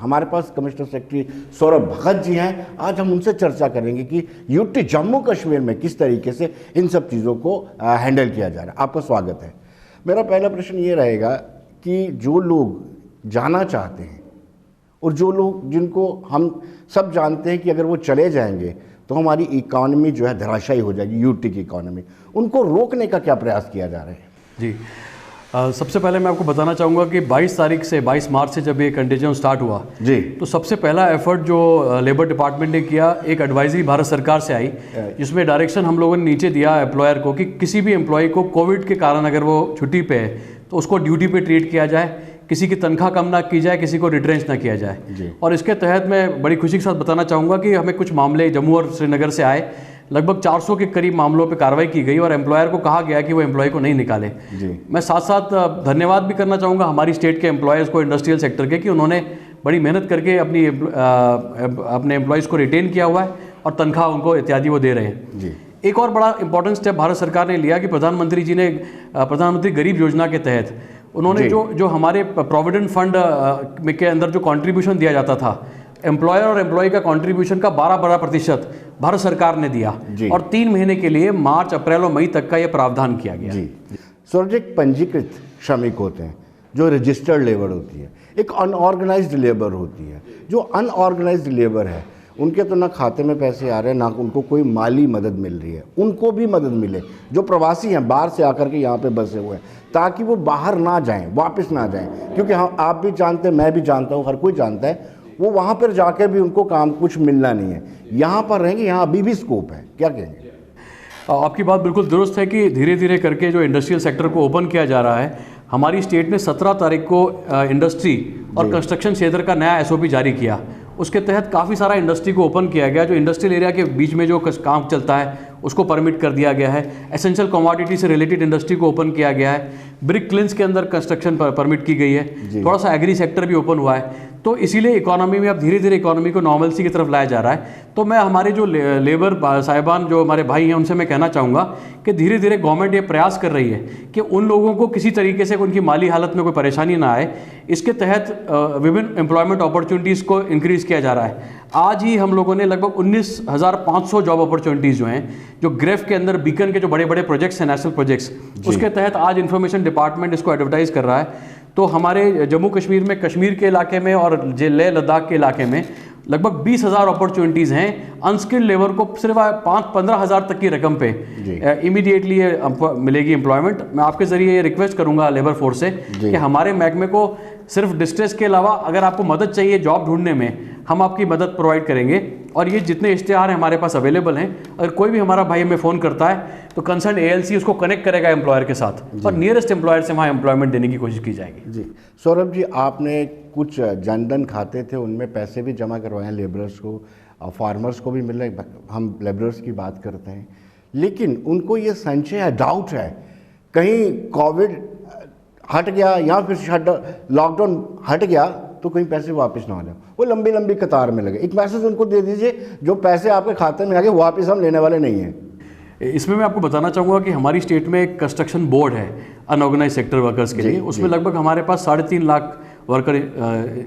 हमारे पास commissioner secretary Saurabh Bhagat ji हैं। आज हम उनसे चर्चा करेंगे कि यूटी जम्मू कश्मीर में किस तरीके से इन सब चीज़ों को हैंडल किया जा रहा है। आपका स्वागत है। मेरा पहला प्रश्न ये रहेगा कि जो लोग जाना चाहते हैं और जो लोग जिनको हम सब जानते हैं कि अगर वो चले जाएंगे तो हमारी इकॉनमी जो है धराशायी हो जाएगी, यूटी की इकॉनमी, उनको रोकने का क्या प्रयास किया जा रहा है? जी, सबसे पहले मैं आपको बताना चाहूँगा कि 22 तारीख से 22 मार्च से जब ये कंटेंजन स्टार्ट हुआ जी, तो सबसे पहला एफर्ट जो लेबर डिपार्टमेंट ने किया, एक एडवाइजरी भारत सरकार से आई जिसमें डायरेक्शन हम लोगों ने नीचे दिया एम्प्लॉयर को कि किसी भी एम्प्लॉय को कोविड के कारण अगर वो छुट्टी पे है तो उसको ड्यूटी पे ट्रीट किया जाए, किसी की तनख्वाह कम ना की जाए, किसी को रिट्रेंच ना किया जाए। और इसके तहत मैं बड़ी खुशी के साथ बताना चाहूँगा कि हमें कुछ मामले जम्मू और श्रीनगर से आए, लगभग 400 के करीब मामलों पे कार्रवाई की गई और एम्प्लॉयर को कहा गया कि वो एम्प्लॉय को नहीं निकाले। मैं साथ साथ धन्यवाद भी करना चाहूँगा हमारी स्टेट के एम्प्लॉयज़ को, इंडस्ट्रियल सेक्टर के, कि उन्होंने बड़ी मेहनत करके अपने एम्प्लॉयज़ को रिटेन किया हुआ है और तनख्वाह उनको इत्यादि वो दे रहे हैं। एक और बड़ा इंपॉर्टेंट स्टेप भारत सरकार ने लिया कि प्रधानमंत्री जी ने प्रधानमंत्री गरीब योजना के तहत उन्होंने जो हमारे प्रोविडेंट फंड के अंदर जो कंट्रीब्यूशन दिया जाता था, एम्प्लॉयर और एम्प्लॉय का कंट्रीब्यूशन का 12% भारत सरकार ने दिया और 3 महीने के लिए मार्च, अप्रैल और मई तक का यह प्रावधान किया गया। सौरभ जी, पंजीकृत श्रमिक होते हैं, जो रजिस्टर्ड लेबर होती है, एक अनऑर्गेनाइज्ड लेबर होती है। जो अनऑर्गेनाइज्ड लेबर है उनके तो ना खाते में पैसे आ रहे हैं, ना उनको कोई माली मदद मिल रही है। उनको भी मदद मिले, जो प्रवासी हैं बाहर से आकर के यहाँ पे बसे हुए हैं, ताकि वो बाहर ना जाएं, वापस ना जाएं। क्योंकि हम, आप भी जानते हैं, मैं भी जानता हूँ, हर कोई जानता है, वो वहाँ पर जाकर भी उनको काम कुछ मिलना नहीं है। यहाँ पर रहेंगे, यहाँ अभी भी स्कोप है, क्या कहेंगे? आपकी बात बिल्कुल दुरुस्त है कि धीरे धीरे करके जो इंडस्ट्रियल सेक्टर को ओपन किया जा रहा है। हमारी स्टेट ने 17 तारीख को इंडस्ट्री और कंस्ट्रक्शन क्षेत्र का नया SOP जारी किया। उसके तहत काफ़ी सारा इंडस्ट्री को ओपन किया गया। जो इंडस्ट्रियल एरिया के बीच में जो काम चलता है उसको परमिट कर दिया गया है। एसेंशियल कमोडिटी से रिलेटेड इंडस्ट्री को ओपन किया गया है। ब्रिक क्लिन्स के अंदर कंस्ट्रक्शन परमिट की गई है। थोड़ा सा एग्री सेक्टर भी ओपन हुआ है। तो इसीलिए इकोनॉमी में अब धीरे धीरे इकोनॉमी को नॉर्मलसी की तरफ लाया जा रहा है। तो मैं हमारे जो लेबर साहिबान, जो हमारे भाई हैं, उनसे मैं कहना चाहूँगा कि धीरे धीरे गवर्नमेंट ये प्रयास कर रही है कि उन लोगों को किसी तरीके से उनकी माली हालत में कोई परेशानी ना आए। इसके तहत विभिन्न एम्प्लॉयमेंट अपॉर्चुनिटीज़ को इंक्रीज़ किया जा रहा है। आज ही हम लोगों ने लगभग 19,500 जॉब अपॉर्चुनिटीज़ जो हैं, जो ग्रेफ के अंदर बीकन के जो बड़े बड़े प्रोजेक्ट्स हैं, नेशनल प्रोजेक्ट्स, उसके तहत आज इंफॉर्मेशन डिपार्टमेंट इसको एडवर्टाइज कर रहा है। तो हमारे जम्मू कश्मीर में, कश्मीर के इलाके में और लेह लद्दाख के इलाके में लगभग 20,000 अपॉर्चुनिटीज़ हैं। अनस्किल्ड लेबर को सिर्फ 5-15 हज़ार तक की रकम पे इमीडिएटली मिलेगी एम्प्लॉयमेंट। मैं आपके ज़रिए ये रिक्वेस्ट करूंगा लेबर फोर्स से कि हमारे महकमे को सिर्फ डिस्ट्रेस के अलावा अगर आपको मदद चाहिए जॉब ढूंढने में, हम आपकी मदद प्रोवाइड करेंगे। और ये जितने इश्तिहार हैं हमारे पास अवेलेबल हैं, अगर कोई भी हमारा भाई हमें फ़ोन करता है तो कंसर्न ALC उसको कनेक्ट करेगा एम्प्लॉयर के साथ और नियरेस्ट एम्प्लॉयर से वहाँ एम्प्लॉयमेंट देने की कोशिश की जाएगी। जी सौरभ जी, आपने कुछ जनधन खाते थे, उनमें पैसे भी जमा करवाए हैं लेबरर्स को, फार्मर्स को भी मिल रहे हैं। हम लेबरर्स की बात करते हैं, लेकिन उनको ये संशय है, डाउट है, कहीं कोविड हट गया या फिर लॉकडाउन हट गया तो कहीं पैसे वापस ना आ जाए, वो लंबी लंबी कतार में लगे। एक मैसेज उनको दे दीजिए, जो पैसे आपके खाते में आ गए वापस हम लेने वाले नहीं हैं। इसमें मैं आपको बताना चाहूँगा कि हमारी स्टेट में एक कंस्ट्रक्शन बोर्ड है अनऑर्गेनाइज सेक्टर वर्कर्स के लिए। उसमें लगभग हमारे पास 3.5 लाख वर्कर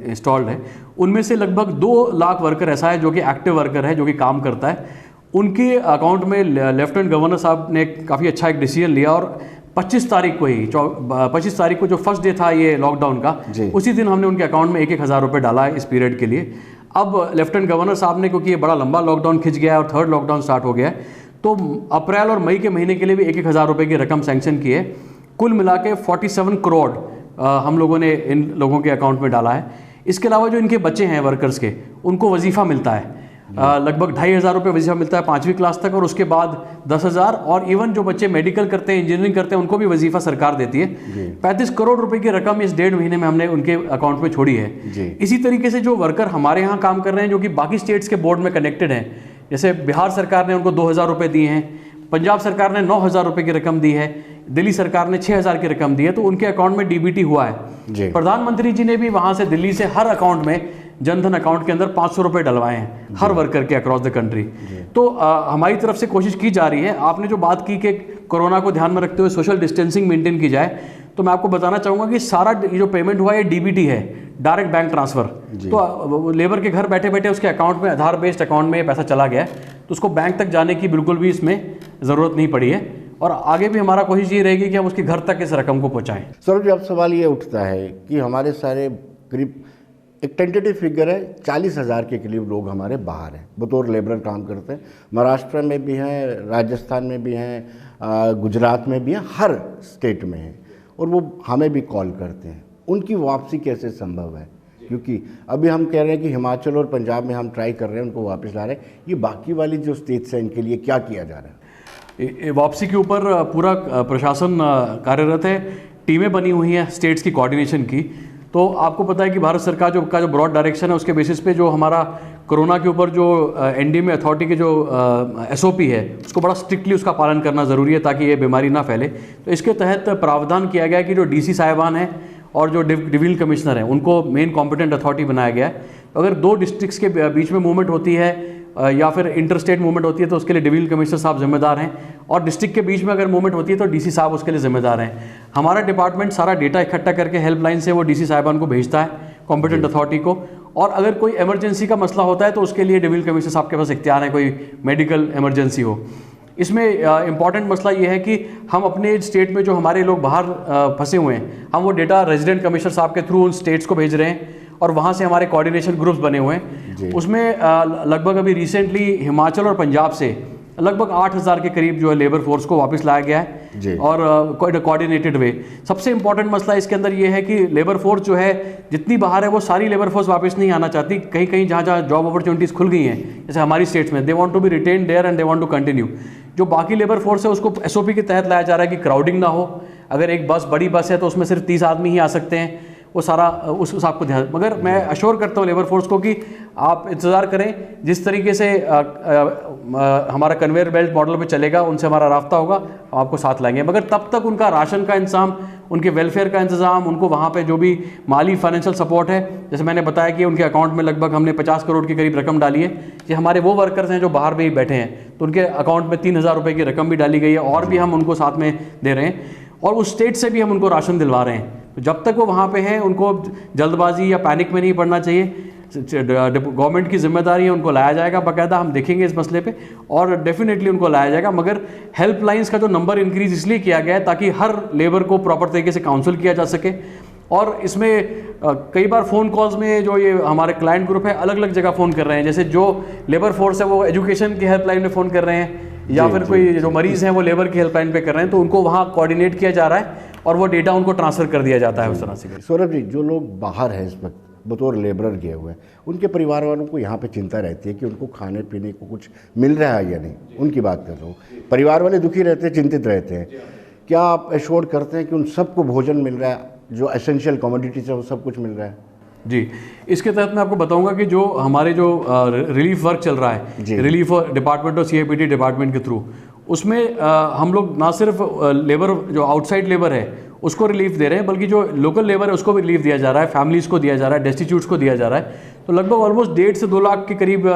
इंस्टॉल्ड है। उनमें से लगभग 2 लाख वर्कर ऐसा है जो कि एक्टिव वर्कर है, जो कि काम करता है। उनके अकाउंट में लेफ्टिनेंट गवर्नर साहब ने काफ़ी अच्छा एक डिसीजन लिया और 25 तारीख को जो फर्स्ट डे था ये लॉकडाउन का, उसी दिन हमने उनके अकाउंट में 1-1 हज़ार रुपये डाला है इस पीरियड के लिए। अब लेफ्टिनेंट गवर्नर साहब ने, क्योंकि ये बड़ा लंबा लॉकडाउन खिंच गया है और 3rd लॉकडाउन स्टार्ट हो गया है, तो अप्रैल और मई के महीने के लिए भी 1-1 हज़ार रुपये की रकम सैंक्शन की है। कुल मिला के 47 करोड़ हम लोगों ने इन लोगों के अकाउंट में डाला है। इसके अलावा जो इनके बच्चे हैं वर्कर्स के, उनको वजीफ़ा मिलता है, लगभग 2,500 रुपये वजीफा मिलता है 5वीं क्लास तक, और उसके बाद 10,000, और इवन जो बच्चे मेडिकल करते हैं, इंजीनियरिंग करते हैं, उनको भी वजीफा सरकार देती है। 35 करोड़ रुपए की रकम इस 1.5 महीने में हमने उनके अकाउंट में छोड़ी है। इसी तरीके से जो वर्कर हमारे यहाँ काम कर रहे हैं, जो कि बाकी स्टेट्स के बोर्ड में कनेक्टेड हैं, जैसे बिहार सरकार ने उनको 2,000 रुपये दिए हैं, पंजाब सरकार ने 9,000 रुपये की रकम दी है, दिल्ली सरकार ने 6,000 की रकम दी है, तो उनके अकाउंट में डीबीटी हुआ है। प्रधानमंत्री जी ने भी वहाँ से दिल्ली से हर अकाउंट में, जनधन अकाउंट के अंदर 500 रुपये डलवाए हैं हर वर्कर के अक्रॉस द कंट्री। तो हमारी तरफ से कोशिश की जा रही है। आपने जो बात की कि कोरोना को ध्यान में रखते हुए सोशल डिस्टेंसिंग मेंटेन की जाए, तो मैं आपको बताना चाहूँगा कि सारा ये जो पेमेंट हुआ है डीबीटी है, डायरेक्ट बैंक ट्रांसफ़र। तो लेबर के घर बैठे बैठे उसके अकाउंट में, आधार बेस्ड अकाउंट में पैसा चला गया है, तो उसको बैंक तक जाने की बिल्कुल भी इसमें ज़रूरत नहीं पड़ी है। और आगे भी हमारा कोशिश ये रहेगी कि हम उसके घर तक इस रकम को पहुँचाएँ। सौरभ जी, अब सवाल ये उठता है कि हमारे सारे करीब एक टेंटेटिव फिगर है 40,000 के करीब लोग हमारे बाहर हैं, बतौर लेबर काम करते हैं। महाराष्ट्र में भी हैं, राजस्थान में भी हैं, गुजरात में भी हैं, हर स्टेट में हैं, और वो हमें भी कॉल करते हैं। उनकी वापसी कैसे संभव है? क्योंकि अभी हम कह रहे हैं कि हिमाचल और पंजाब में हम ट्राई कर रहे हैं, उनको वापस ला रहे हैं। ये बाकी वाली जो स्टेट्स हैं, इनके लिए क्या किया जा रहा है? वापसी के ऊपर पूरा प्रशासन कार्यरत है, टीमें बनी हुई हैं स्टेट्स की कोऑर्डिनेशन की। तो आपको पता है कि भारत सरकार जो ब्रॉड डायरेक्शन है, उसके बेसिस पे जो हमारा कोरोना के ऊपर जो एनडीएमए अथॉरिटी के जो एसओपी है, उसको बड़ा स्ट्रिक्टली उसका पालन करना ज़रूरी है ताकि ये बीमारी ना फैले। तो इसके तहत प्रावधान किया गया है कि जो डीसी साहिबान हैं और जो डिवीजनल कमिश्नर हैं, उनको मेन कॉम्पिटेंट अथॉरिटी बनाया गया है। तो अगर दो डिस्ट्रिक्ट्स के बीच में मूवमेंट होती है या फिर इंटर स्टेट मूवमेंट होती है, तो उसके लिए डिवीजनल कमिश्नर साहब जिम्मेदार हैं, और डिस्ट्रिक्ट के बीच में अगर मूवमेंट होती है तो डीसी साहब उसके लिए जिम्मेदार हैं। हमारा डिपार्टमेंट सारा डेटा इकट्ठा करके हेल्पलाइन से वो डीसी साहिबान को भेजता है, कॉम्पिटेंट अथॉरिटी को। और अगर कोई इमरजेंसी का मसला होता है तो उसके लिए डिवीजनल कमिश्नर साहब के पास इख्तियार है, कोई मेडिकल इमरजेंसी हो। इसमें इंपॉर्टेंट मसला ये है कि हम अपने स्टेट में जो हमारे लोग बाहर फंसे हुए हैं, हम वो डेटा रेजिडेंट कमिश्नर साहब के थ्रू उन स्टेट्स को भेज रहे हैं, और वहाँ से हमारे कोऑर्डिनेशन ग्रुप्स बने हुए हैं। उसमें लगभग अभी रिसेंटली हिमाचल और पंजाब से लगभग 8,000 के करीब जो है लेबर फोर्स को वापस लाया गया है, और कोऑर्डिनेटेड वे। सबसे इंपॉर्टेंट मसला इसके अंदर ये है कि लेबर फोर्स जो है जितनी बाहर है, वो सारी लेबर फोर्स वापस नहीं आना चाहती। कहीं कहीं जहाँ जहाँ जॉब अपॉर्चुनिटीज़ खुल गई हैं, जैसे हमारी स्टेट्स में, they want to be retain there and they want to continue. जो बाकी लेबर फोर्स है उसको एसओपी के तहत लाया जा रहा है कि क्राउडिंग ना हो। अगर एक बड़ी बस है तो उसमें सिर्फ 30 आदमी ही आ सकते हैं, वो सारा उस हिसाब को ध्यान। मगर मैं अश्योर करता हूँ लेबर फोर्स को कि आप इंतज़ार करें, जिस तरीके से हमारा कन्वेयर बेल्ट मॉडल पे चलेगा, उनसे हमारा रास्ता होगा, आपको साथ लाएंगे। मगर तब तक उनका राशन का इंतजाम, उनके वेलफेयर का इंतजाम, उनको वहाँ पे जो भी माली फाइनेंशियल सपोर्ट है, जैसे मैंने बताया कि उनके अकाउंट में लगभग हमने 50 करोड़ के करीब रकम डाली है। ये हमारे वो वर्कर्स हैं जो बाहर भी बैठे हैं, तो उनके अकाउंट में 3,000 रुपये की रकम भी डाली गई है, और भी हम उनको साथ में दे रहे हैं, और उस स्टेट से भी हम उनको राशन दिलवा रहे हैं। तो जब तक वो वहाँ पे हैं, उनको जल्दबाजी या पैनिक में नहीं पड़ना चाहिए। गवर्नमेंट की जिम्मेदारी है, उनको लाया जाएगा, बाकायदा हम देखेंगे इस मसले पे, और डेफिनेटली उनको लाया जाएगा। मगर हेल्पलाइंस का जो नंबर इंक्रीज इसलिए किया गया है ताकि हर लेबर को प्रॉपर तरीके से काउंसिल किया जा सके। और इसमें कई बार फ़ोन कॉल्स में जो ये हमारे क्लाइंट ग्रुप है अलग अलग जगह फ़ोन कर रहे हैं, जैसे जो लेबर फोर्स है वो एजुकेशन की हेल्पलाइन में फ़ोन कर रहे हैं, या फिर कोई जो मरीज़ हैं वो लेबर की हेल्पलाइन पे कर रहे हैं, तो उनको वहाँ कोऑर्डिनेट किया जा रहा है और वो डेटा उनको ट्रांसफ़र कर दिया जाता है उस तरह से। सौरभ जी, जो लोग बाहर हैं इस वक्त बतौर लेबरर गए हुए हैं, उनके परिवार वालों को यहाँ पे चिंता रहती है कि उनको खाने पीने को कुछ मिल रहा है या नहीं। उनकी बात कर रहा हूँ, परिवार वाले दुखी रहते हैं, चिंतित रहते हैं। क्या आप एश्योर करते हैं कि उन सबको भोजन मिल रहा है, जो एसेंशियल कमोडिटीज़ है वो सब कुछ मिल रहा है? जी, इसके तहत मैं आपको बताऊंगा कि जो हमारे जो रिलीफ वर्क चल रहा है, रिलीफ डिपार्टमेंट और सीआईपीटी डिपार्टमेंट के थ्रू, उसमें हम लोग ना सिर्फ लेबर जो आउटसाइड लेबर है उसको रिलीफ दे रहे हैं, बल्कि जो लोकल लेबर है उसको भी रिलीफ दिया जा रहा है, फैमिलीज़ को दिया जा रहा है, डेस्टिट्यूट्स को दिया जा रहा है। तो लगभग ऑलमोस्ट 1.5 से 2 लाख के करीब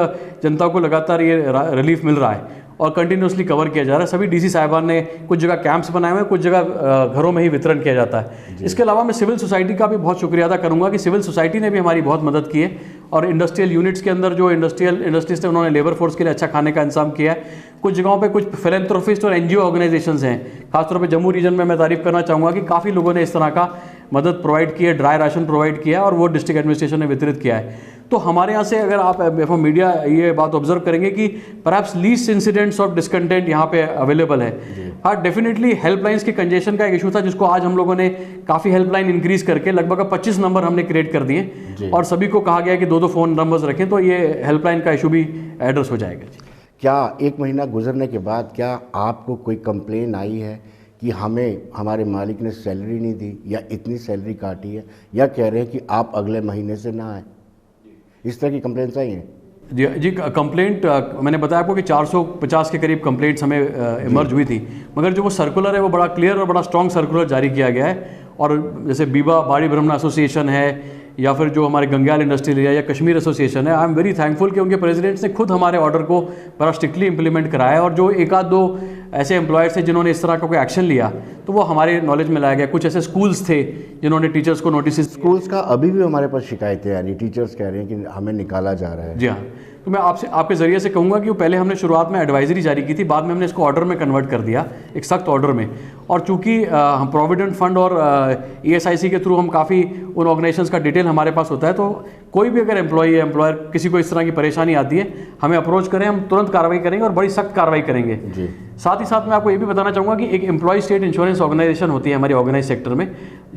जनता को लगातार ये रिलीफ मिल रहा है और कंटिन्यूसली कवर किया जा रहा है। सभी डीसी साहिबान ने कुछ जगह कैंप्स बनाए हुए हैं, कुछ जगह घरों में ही वितरण किया जाता है। इसके अलावा मैं सिविल सोसाइटी का भी बहुत शुक्रिया अदा करूंगा कि सिविल सोसाइटी ने भी हमारी बहुत मदद की है, और इंडस्ट्रियल यूनिट्स के अंदर जो इंडस्ट्रीज थे उन्होंने लेबर फोर्स के लिए अच्छा खाने का इंतजाम किया है। कुछ जगहों पे कुछ फिलैंथ्रोपिस्ट और एनजीओ ऑर्गेनाइजेशंस हैं, खासतौर पे जम्मू रीजन में मैं तारीफ करना चाहूँगा कि काफ़ी लोगों ने इस तरह का मदद प्रोवाइड की है, ड्राई राशन प्रोवाइड किया है, और वो डिस्ट्रिक्ट एडमिनिस्ट्रेशन ने वितरित किया है। तो हमारे यहाँ से अगर आप मीडिया ये बात ऑब्जर्व करेंगे कि perhaps least incidents of discontent यहाँ पे अवेलेबल है। हाँ, डेफिनेटली हेल्पलाइंस के कंजेशन का एक इशू था, जिसको आज हम लोगों ने काफ़ी हेल्पलाइन इंक्रीज करके लगभग 25 नंबर हमने क्रिएट कर दिए, और सभी को कहा गया कि 2-2 फ़ोन नंबर्स रखें, तो ये हेल्पलाइन का इशू भी एड्रेस हो जाएगा। क्या 1 महीना गुजरने के बाद क्या आपको कोई कंप्लेन आई है कि हमें हमारे मालिक ने सैलरी नहीं दी, या इतनी सैलरी काटी है, या कह रहे हैं कि आप अगले महीने से ना आए? इस तरह की कंप्लेंट्स आई हैं? जी, कंप्लेंट मैंने बताया आपको कि 450 के करीब कंप्लेंट्स हमें इमर्ज हुई थी, मगर जो वो सर्कुलर है वो बड़ा क्लियर और बड़ा स्ट्रॉन्ग सर्कुलर जारी किया गया है। और जैसे बीबा बाड़ी ब्रह्मण एसोसिएशन है, या फिर जो हमारे गंग्याल इंडस्ट्रियल एरिया या कश्मीर एसोसिएशन है, आई एम वेरी थैंकफुल कि उनके प्रेसिडेंट्स ने खुद हमारे ऑर्डर को बड़ा स्ट्रिक्टली इंप्लीमेंट कराया, और जो 1-2 ऐसे एम्प्लॉयर्स थे जिन्होंने इस तरह का कोई एक्शन लिया तो वो हमारे नॉलेज में लाया गया। कुछ ऐसे स्कूल्स थे जिन्होंने टीचर्स को नोटिस। स्कूल्स का अभी भी हमारे पास शिकायतें आ रही, टीचर्स कह रहे हैं कि हमें निकाला जा रहा है। जी हाँ, तो मैं आपके ज़रिए से कहूँगा कि पहले हमने शुरुआत में एडवाइजरी जारी की थी, बाद में हमने इसको ऑर्डर में कन्वर्ट कर दिया, एक सख्त ऑर्डर में। और चूंकि हम प्रोविडेंट फंड और ESIC के थ्रू हम काफ़ी उन ऑर्गेनाइजेशंस का डिटेल हमारे पास होता है, तो कोई भी अगर एम्प्लॉई या एम्प्लॉयर किसी को इस तरह की परेशानी आती है हमें अप्रोच करें, हम तुरंत कार्रवाई करेंगे और बड़ी सख्त कार्रवाई करेंगे। जी। साथ ही साथ मैं आपको ये भी बताना चाहूँगा कि एक एम्प्लॉय स्टेट इंश्योरेंस ऑर्गेनाइजेशन होती है हमारी ऑर्गेनाइज सेक्टर में,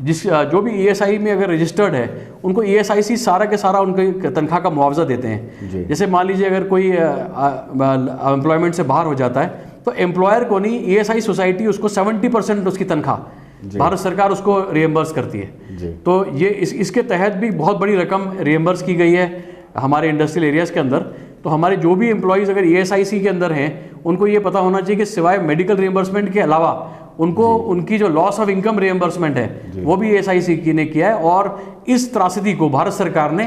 जो भी ESI में अगर रजिस्टर्ड है उनको ESIC सारा के सारा उनके तनख्वाह का मुआवजा देते हैं। जैसे मान लीजिए अगर कोई एम्प्लॉयमेंट से बाहर हो जाता है तो एम्प्लॉयर को नहीं, ESI सोसाइटी उसको 70% उसकी तनख्वाह भारत सरकार उसको रिएम्बर्स करती है। तो ये इसके तहत भी बहुत बड़ी रकम रिएम्बर्स की गई है हमारे इंडस्ट्रियल एरियाज़ के अंदर। तो हमारे जो भी एम्प्लॉयज़ अगर ESIC के अंदर हैं उनको ये पता होना चाहिए कि सिवाय मेडिकल रिएम्बर्समेंट के अलावा उनको उनकी जो लॉस ऑफ इनकम रिएम्बर्समेंट है वो भी ESIC ने किया है। और इस त्रासदी को भारत सरकार ने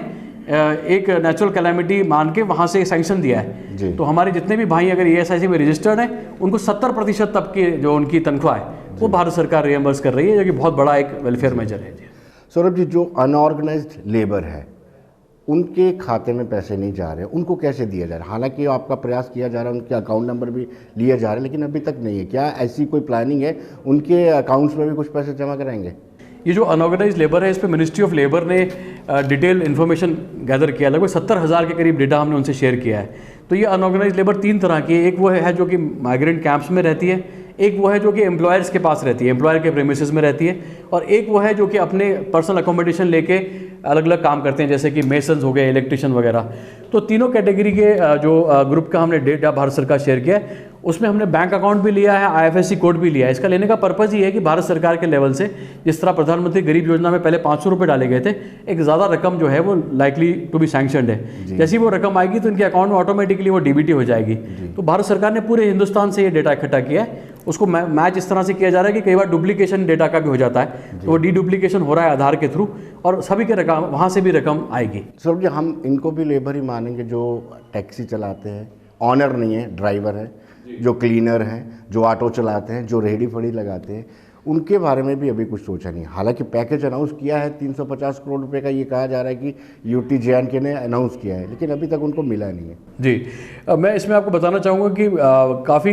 एक नेचुरल कैलामिटी मान के वहाँ से सैंक्शन दिया है। तो हमारे जितने भी भाई अगर ESIC में रजिस्टर्ड हैं उनको 70% तक की जो उनकी तनख्वाह है वो भारत सरकार रिएम्बर्स कर रही है, जो कि बहुत बड़ा एक वेलफेयर मेजर है। सौरभ जी, जो अनऑर्गेनाइज्ड लेबर है उनके खाते में पैसे नहीं जा रहे, उनको कैसे दिया जा रहा है? हालांकि आपका प्रयास किया जा रहा है, उनके अकाउंट नंबर भी लिए जा रहे हैं, लेकिन अभी तक नहीं है। क्या ऐसी कोई प्लानिंग है, उनके अकाउंट्स में भी कुछ पैसे जमा कराएंगे? ये जो अनऑर्गेनाइज लेबर है इस पर मिनिस्ट्री ऑफ लेबर ने डिटेल इन्फॉर्मेशन गैदर किया, लगभग 70,000 के करीब डेटा हमने उनसे शेयर किया है। तो ये अनऑर्गेनाइज लेबर 3 तरह की है। एक वो है जो कि माइग्रेंट कैंप्स में रहती है, एक वो है जो कि एम्प्लॉयर्स के पास रहती है, एम्प्लॉयर के प्रेमिसेस में रहती है, और एक वो है जो कि अपने पर्सनल अकोमोडेशन लेके अलग अलग काम करते हैं, जैसे कि मेसन्स हो गए, इलेक्ट्रिशियन वगैरह। तो तीनों कैटेगरी के जो ग्रुप का हमने डेटा भारत सरकार शेयर किया है, उसमें हमने बैंक अकाउंट भी लिया है, IFSC कोड भी लिया है। इसका लेने का पर्पज़ ये है कि भारत सरकार के लेवल से जिस तरह प्रधानमंत्री गरीब योजना में पहले 500 रुपये डाले गए थे, एक ज़्यादा रकम जो है वो लाइकली टू बी सैंक्शनड है। जैसी वो रकम आएगी तो इनके अकाउंट में ऑटोमेटिकली वो DBT हो जाएगी। तो भारत सरकार ने पूरे हिंदुस्तान से ये डेटा इकट्ठा किया है। उसको मैच इस तरह से किया जा रहा है कि कई बार डुप्लीकेशन डेटा का भी हो जाता है, तो वो डुप्लीकेशन हो रहा है आधार के थ्रू, और सभी के रकम वहाँ से भी रकम आएगी। सौरभ जी, हम इनको भी लेबर ही मानेंगे जो टैक्सी चलाते हैं, ऑनर नहीं है, ड्राइवर है, जो क्लीनर हैं, जो ऑटो चलाते हैं, जो रेहड़ी फड़ी लगाते हैं, उनके बारे में भी अभी कुछ सोचा नहीं। हालांकि पैकेज अनाउंस किया है 350 करोड़ रुपए का, ये कहा जा रहा है कि UT JNK ने अनाउंस किया है, लेकिन अभी तक उनको मिला नहीं है। जी, मैं इसमें आपको बताना चाहूँगा कि काफ़ी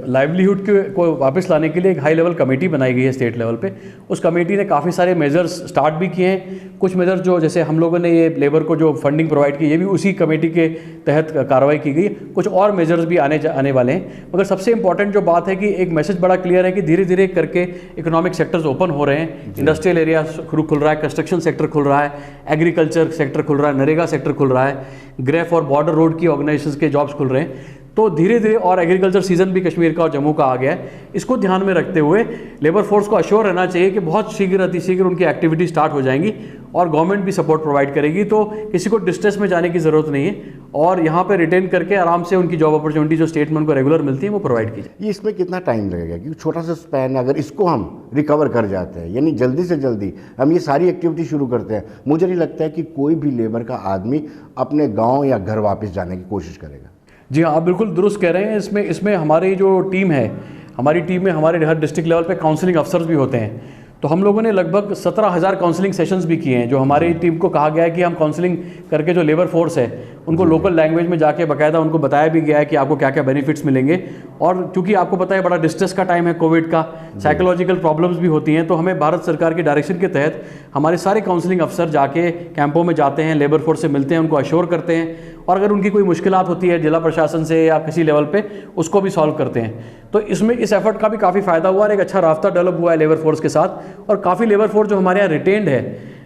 लाइवलीहुड को वापस लाने के लिए एक हाई लेवल कमेटी बनाई गई है स्टेट लेवल पे। उस कमेटी ने काफ़ी सारे मेजर्स स्टार्ट भी किए हैं। कुछ मेजर्स जो जैसे हम लोगों ने ये लेबर को जो फंडिंग प्रोवाइड की, ये भी उसी कमेटी के तहत कार्रवाई की गई। कुछ और मेजर्स भी आने वाले हैं, मगर सबसे इंपॉर्टेंट जो बात है कि एक मैसेज बड़ा क्लियर है कि धीरे धीरे करके इकोनॉमिक सेक्टर्स ओपन हो रहे हैं। इंडस्ट्रियल एरिया खुल रहा है, कंस्ट्रक्शन सेक्टर खुल रहा है, एग्रीकल्चर सेक्टर खुल रहा है, नरेगा सेक्टर खुल रहा है, ग्रेफ और बॉर्डर रोड की ऑर्गेनाइजेशंस के जॉब्स खुल रहे हैं। तो धीरे धीरे, और एग्रीकल्चर सीजन भी कश्मीर का और जम्मू का आ गया है। इसको ध्यान में रखते हुए लेबर फोर्स को अश्योर रहना चाहिए कि बहुत शीघ्र अतिशीघ्र उनकी एक्टिविटी स्टार्ट हो जाएंगी और गवर्नमेंट भी सपोर्ट प्रोवाइड करेगी। तो किसी को डिस्ट्रेस में जाने की ज़रूरत नहीं है, और यहाँ पे रिटेन करके आराम से उनकी जॉब अपॉर्चुनिटी जो स्टेट में उनको रेगुलर मिलती है वो प्रोवाइड की जाए। ये इसमें कितना टाइम लगेगा? क्योंकि छोटा सा स्पैन, अगर इसको हम रिकवर कर जाते हैं, यानी जल्दी से जल्दी हम ये सारी एक्टिविटी शुरू करते हैं, मुझे नहीं लगता है कि कोई भी लेबर का आदमी अपने गाँव या घर वापस जाने की कोशिश करेगा। जी हाँ, आप बिल्कुल दुरुस्त कह रहे हैं। इसमें हमारी जो टीम है, हमारी टीम में हमारे हर डिस्ट्रिक्ट लेवल पे काउंसलिंग अफसर्स भी होते हैं। तो हम लोगों ने लगभग 17,000 काउंसलिंग सेशंस भी किए हैं, जो हमारी टीम को कहा गया है कि हम काउंसलिंग करके जो लेबर फोर्स है उनको लोकल लैंग्वेज में जाके बाकायदा उनको बताया भी गया है कि आपको क्या क्या बेनिफिट्स मिलेंगे। और क्योंकि आपको पता है बड़ा डिस्ट्रेस का टाइम है कोविड का, साइकोलॉजिकल प्रॉब्लम्स भी होती हैं, तो हमें भारत सरकार के डायरेक्शन के तहत हमारे सारे काउंसलिंग अफसर जाके कैंपों में जाते हैं, लेबर फोर्स से मिलते हैं, उनको अश्योर करते हैं, और अगर उनकी कोई मुश्किलात होती है जिला प्रशासन से या किसी लेवल पे, उसको भी सॉल्व करते हैं। तो इसमें इस एफर्ट का भी काफ़ी फ़ायदा हुआ और एक अच्छा रास्ता डेवलप हुआ है लेबर फोर्स के साथ। और काफ़ी लेबर फोर्स जो हमारे यहाँ रिटेन्ड है,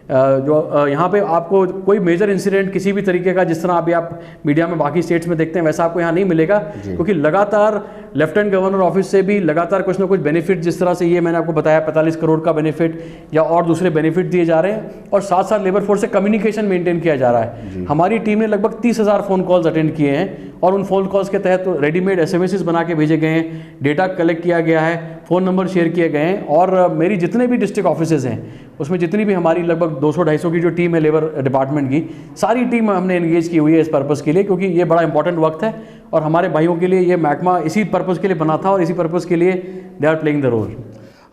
जो यहाँ पे आपको कोई मेजर इंसिडेंट किसी भी तरीके का, जिस तरह अभी आप मीडिया में बाकी स्टेट्स में देखते हैं, वैसा आपको यहाँ नहीं मिलेगा, क्योंकि लगातार लेफ्टिनेंट गवर्नर ऑफिस से भी लगातार कुछ ना कुछ बेनिफिट, जिस तरह से ये मैंने आपको बताया 45 करोड़ का बेनिफिट या और दूसरे बेनिफिट दिए जा रहे हैं, और साथ साथ लेबर फोर्स से कम्युनिकेशन मेंटेन किया जा रहा है। हमारी टीम ने लगभग 30,000 फ़ोन कॉल्स अटेंड किए हैं, और उन फ़ोन कॉल्स के तहत रेडीमेड SMSs बना के भेजे गए हैं, डेटा कलेक्ट किया गया है, फ़ोन नंबर शेयर किए गए हैं। और मेरी जितने भी डिस्ट्रिक्ट ऑफिसेज हैं, उसमें जितनी भी हमारी लगभग 200-250 की जो टीम है लेबर डिपार्टमेंट की, सारी टीम हमने एंगेज की हुई है इस पर्पज़ के लिए, क्योंकि ये बड़ा इंपॉर्टेंट वक्त है और हमारे भाइयों के लिए ये महकमा इसी पर्पज़ के लिए बना था और इसी पर्पज़ के लिए they are playing the role.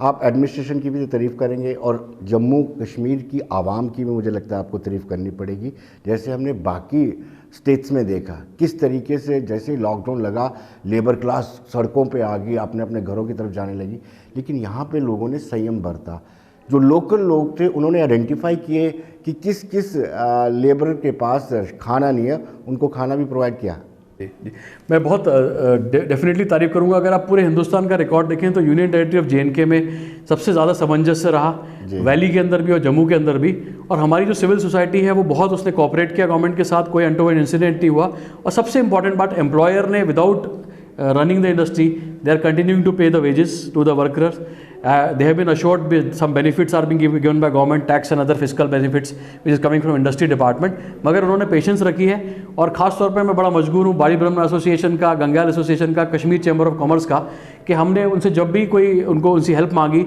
आप एडमिनिस्ट्रेशन की भी तारीफ़ करेंगे और जम्मू कश्मीर की आवाम की भी मुझे लगता है आपको तारीफ़ करनी पड़ेगी। जैसे हमने बाकी स्टेट्स में देखा किस तरीके से जैसे ही लॉकडाउन लगा लेबर क्लास सड़कों पे आ गई, अपने अपने घरों की तरफ जाने लगी, लेकिन यहाँ पे लोगों ने संयम बरता। जो लोकल लोग थे उन्होंने आइडेंटिफाई किए कि किस किस लेबर के पास खाना नहीं है, उनको खाना भी प्रोवाइड किया। जी, मैं बहुत डेफिनेटली तारीफ करूंगा। अगर आप पूरे हिंदुस्तान का रिकॉर्ड देखें तो यूनियन टेरिटरी ऑफ JNK में सबसे ज़्यादा सामंजस्य रहा, वैली के अंदर भी और जम्मू के अंदर भी। और हमारी जो सिविल सोसाइटी है वो बहुत उसने कोऑपरेट किया गवर्नमेंट के साथ, कोई अनटोवर्ड इंसिडेंट नहीं हुआ। और सबसे इंपॉर्टेंट बात, एम्प्लॉयर ने without running the industry, they are continuing to pay the wages to the workers. They have been assured some benefits are being given by government, tax and other fiscal benefits which is coming from industry department. मगर उन्होंने patience रखी है और ख़ास तौर पे मैं बड़ा मजबूर हूँ बाड़ी ब्रह्म एसोसिएशन का, गंगाल एसोसिएशन का, कश्मीर चैम्बर ऑफ कॉमर्स का, कि हमने उनसे जब भी कोई उनको उनसी हेल्प मांगी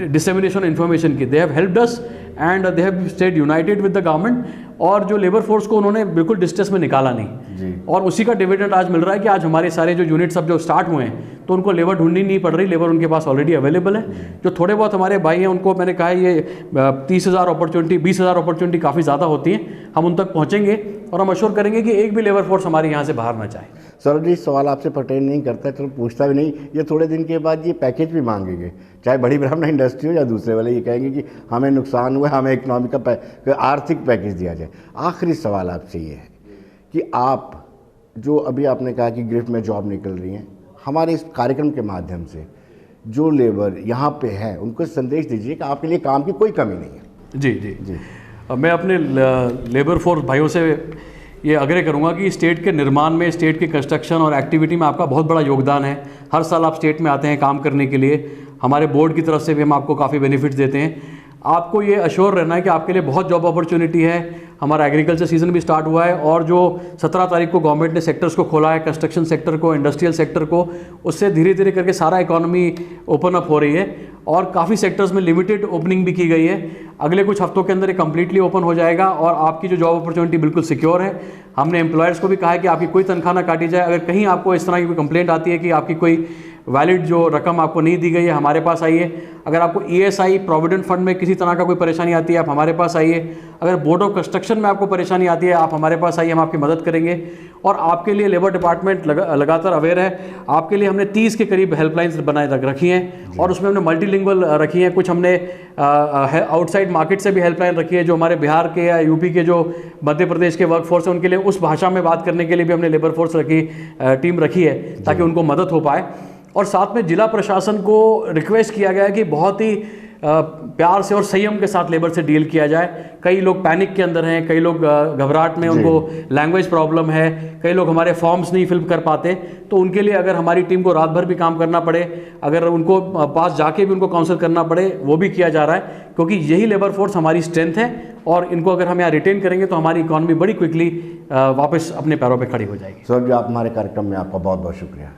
डिसेमिनेशन इन्फॉर्मेशन की, they have helped us and they have stayed United with the government. और जो लेबर फोर्स को उन्होंने बिल्कुल डिस्ट्रेस में निकाला नहीं जी। और उसी का डिविडेंड आज मिल रहा है कि आज हमारे सारे जो यूनिट्स अब जो स्टार्ट हुए हैं तो उनको लेबर ढूंढनी नहीं पड़ रही, लेबर उनके पास ऑलरेडी अवेलेबल है। जो थोड़े बहुत हमारे भाई हैं उनको मैंने कहा है ये 30,000 अपॉर्चुनिटी 20,000 अपॉर्चुनिटी काफ़ी ज़्यादा होती हैं, हम उन तक पहुँचेंगे और हम अश्योर करेंगे कि एक भी लेबर फोर्स हमारे यहाँ से बाहर ना जाए। सर जी सवाल आपसे पर्टेन नहीं करता, चलो पूछता भी नहीं, ये थोड़े दिन के बाद ये पैकेज भी मांगेंगे, चाहे बड़ी ब्राह्मण इंडस्ट्री हो या दूसरे वाले, ये कहेंगे कि हमें नुकसान हुआ, हमें इकनॉमिक का आर्थिक पैकेज दिया जाए। आखिरी सवाल आपसे ये है कि आप जो अभी आपने कहा कि गिरफ्त में जॉब निकल रही हैं, हमारे इस कार्यक्रम के माध्यम से जो लेबर यहाँ पे है उनको संदेश दीजिए कि आपके लिए काम की कोई कमी नहीं है। जी जी जी, मैं अपने लेबर फोर्स भाइयों से ये आग्रह करूंगा कि स्टेट के निर्माण में, स्टेट के कंस्ट्रक्शन और एक्टिविटी में आपका बहुत बड़ा योगदान है। हर साल आप स्टेट में आते हैं काम करने के लिए, हमारे बोर्ड की तरफ से भी हम आपको काफ़ी बेनिफिट्स देते हैं। आपको ये अश्योर रहना है कि आपके लिए बहुत जॉब अपॉर्चुनिटी है। हमारा एग्रीकल्चर सीजन भी स्टार्ट हुआ है और जो 17 तारीख को गवर्नमेंट ने सेक्टर्स को खोला है, कंस्ट्रक्शन सेक्टर को, इंडस्ट्रियल सेक्टर को, उससे धीरे धीरे करके सारा इकोनॉमी ओपन अप हो रही है और काफ़ी सेक्टर्स में लिमिटेड ओपनिंग भी की गई है। अगले कुछ हफ्तों के अंदर ये कम्प्लीटली ओपन हो जाएगा और आपकी जो जॉब अपॉर्चुनिटी बिल्कुल सिक्योर है। हमने एम्प्लॉयर्स को भी कहा है कि आपकी कोई तनख्वाह ना काटी जाए। अगर कहीं आपको इस तरह की कोई कंप्लेंट आती है कि आपकी कोई वैलिड जो रकम आपको नहीं दी गई है, हमारे पास आइए। अगर आपको ESI प्रोविडेंट फंड में किसी तरह का कोई परेशानी आती है, आप हमारे पास आइए। अगर बोर्ड ऑफ कंस्ट्रक्शन में आपको परेशानी आती है, आप हमारे पास आइए, हम आपकी मदद करेंगे। और आपके लिए लेबर डिपार्टमेंट लगातार अवेयर है। आपके लिए हमने 30 के करीब हेल्पलाइंस बनाए रखी हैं और उसमें हमने मल्टीलिंगुअल रखी हैं। कुछ हमने आउटसाइड मार्केट से भी हेल्पलाइन रखी है, जो हमारे बिहार के या UP के जो मध्य प्रदेश के वर्कफोर्स है उनके लिए उस भाषा में बात करने के लिए भी हमने लेबर फोर्स टीम रखी है ताकि उनको मदद हो पाए। और साथ में जिला प्रशासन को रिक्वेस्ट किया गया है कि बहुत ही प्यार से और संयम के साथ लेबर से डील किया जाए। कई लोग पैनिक के अंदर हैं, कई लोग घबराहट में, उनको लैंग्वेज प्रॉब्लम है, कई लोग हमारे फॉर्म्स नहीं फिल कर पाते, तो उनके लिए अगर हमारी टीम को रात भर भी काम करना पड़े, अगर उनको पास जाके भी उनको काउंसिल करना पड़े, वो भी किया जा रहा है, क्योंकि यही लेबर फोर्स हमारी स्ट्रेंथ है और इनको अगर हम यहाँ रिटेन करेंगे तो हमारी इकॉनमी बड़ी क्विकली वापस अपने पैरों पर खड़ी हो जाएगी। सर जी, आप हमारे कार्यक्रम में आपका बहुत बहुत शुक्रिया।